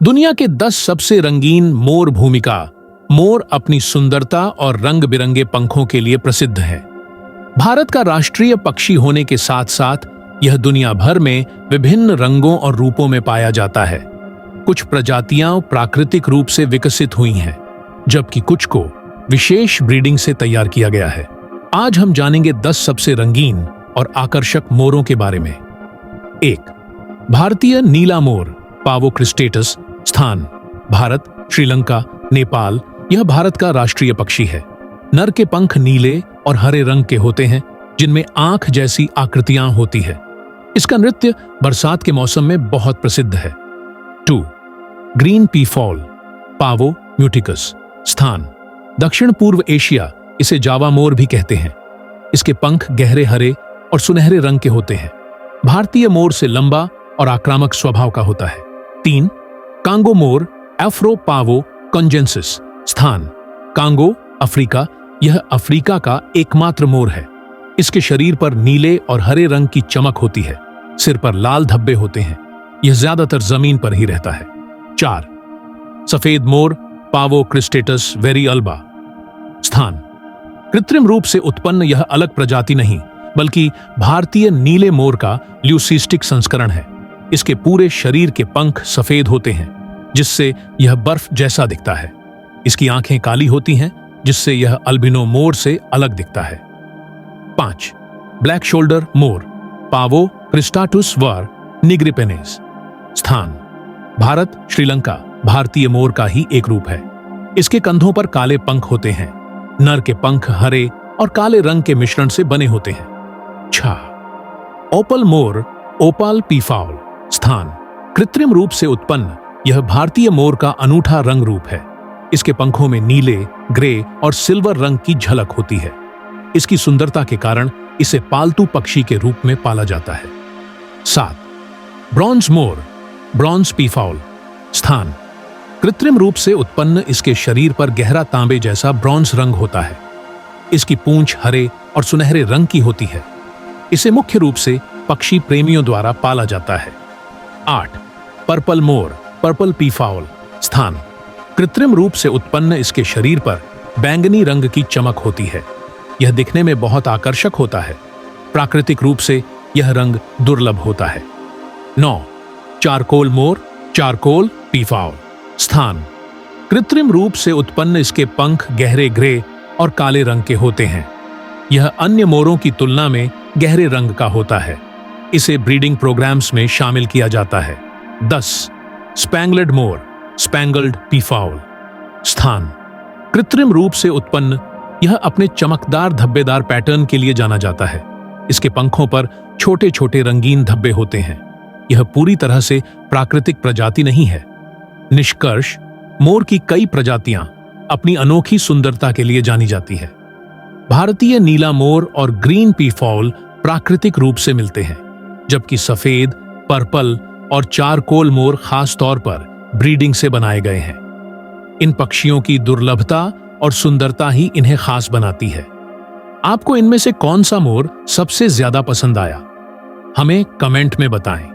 दुनिया के 10 सबसे रंगीन मोर भूमिका। मोर अपनी सुंदरता और रंग बिरंगे पंखों के लिए प्रसिद्ध है। भारत का राष्ट्रीय पक्षी होने के साथ साथ यह दुनिया भर में विभिन्न रंगों और रूपों में पाया जाता है। कुछ प्रजातियां प्राकृतिक रूप से विकसित हुई हैं, जबकि कुछ को विशेष ब्रीडिंग से तैयार किया गया है। आज हम जानेंगे 10 सबसे रंगीन और आकर्षक मोरों के बारे में। 1. भारतीय नीला मोर, पावो क्रिस्टेटस। स्थान: भारत, श्रीलंका, नेपाल। यह भारत का राष्ट्रीय पक्षी है। नर के पंख नीले और हरे रंग के होते हैं, जिनमें आंख जैसी आकृतियां होती है। इसका नृत्य बरसात के मौसम में बहुत प्रसिद्ध है। 2. ग्रीन पीफॉल, पावो म्यूटिकस। स्थान: दक्षिण पूर्व एशिया। इसे जावा मोर भी कहते हैं। इसके पंख गहरे हरे और सुनहरे रंग के होते हैं। भारतीय मोर से लंबा और आक्रामक स्वभाव का होता है। 3. कांगो मोर, एफ्रो पावो कंजेंसिस। स्थान: कांगो, अफ्रीका। यह अफ्रीका का एकमात्र मोर है। इसके शरीर पर नीले और हरे रंग की चमक होती है। सिर पर लाल धब्बे होते हैं। यह ज्यादातर जमीन पर ही रहता है। 4. सफेद मोर, पावो क्रिस्टेटस वेरिअल्बा। स्थान: कृत्रिम रूप से उत्पन्न यह अलग प्रजाति नहीं, बल्कि भारतीय नीले मोर का ल्यूसिस्टिक संस्करण है। इसके पूरे शरीर के पंख सफेद होते हैं, जिससे यह बर्फ जैसा दिखता है। इसकी आंखें काली होती हैं, जिससे यह अल्बिनो मोर से अलग दिखता है। 5. ब्लैक शोल्डर मोर, पावो क्रिस्टाटुस वर निग्रिपेनेस। स्थान: भारत, श्रीलंका। भारतीय मोर का ही एक रूप है। इसके कंधों पर काले पंख होते हैं। नर के पंख हरे और काले रंग के मिश्रण से बने होते हैं। 6. ओपल मोर, ओपाल पीफाउल। स्थान: कृत्रिम रूप से उत्पन्न यह भारतीय मोर का अनूठा रंग रूप है। इसके पंखों में नीले, ग्रे और सिल्वर रंग की झलक होती है। इसकी सुंदरता के कारण इसे पालतू पक्षी के रूप में पाला जाता है। 7. ब्रॉन्ज मोर, ब्रॉन्ज पीफाउल। स्थान: कृत्रिम रूप से उत्पन्न इसके शरीर पर गहरा तांबे जैसा ब्रॉन्ज रंग होता है। इसकी पूंछ हरे और सुनहरे रंग की होती है। इसे मुख्य रूप से पक्षी प्रेमियों द्वारा पाला जाता है। 8. पर्पल मोर, पर्पल पीफाउल। स्थान: कृत्रिम रूप से उत्पन्न इसके शरीर पर बैंगनी रंग की चमक होती है। यह दिखने में बहुत आकर्षक होता है। प्राकृतिक रूप से यह रंग दुर्लभ होता है। 9. चारकोल मोर, चारकोल पीफाउल। स्थान: कृत्रिम रूप से उत्पन्न इसके पंख गहरे ग्रे और काले रंग के होते हैं। यह अन्य मोरों की तुलना में गहरे रंग का होता है। इसे ब्रीडिंग प्रोग्राम्स में शामिल किया जाता है। 10. स्पैंगल्ड मोर, स्पैंगल्ड पीफाउल। स्थान: कृत्रिम रूप से उत्पन्न यह अपने चमकदार धब्बेदार पैटर्न के लिए जाना जाता है। इसके पंखों पर छोटे छोटे रंगीन धब्बे होते हैं। यह पूरी तरह से प्राकृतिक प्रजाति नहीं है। निष्कर्ष: मोर की कई प्रजातियां अपनी अनोखी सुंदरता के लिए जानी जाती है। भारतीय नीला मोर और ग्रीन पीफाउल प्राकृतिक रूप से मिलते हैं, जबकि सफेद, पर्पल और चारकोल मोर खास तौर पर ब्रीडिंग से बनाए गए हैं। इन पक्षियों की दुर्लभता और सुंदरता ही इन्हें खास बनाती है। आपको इनमें से कौन सा मोर सबसे ज्यादा पसंद आया? हमें कमेंट में बताएं।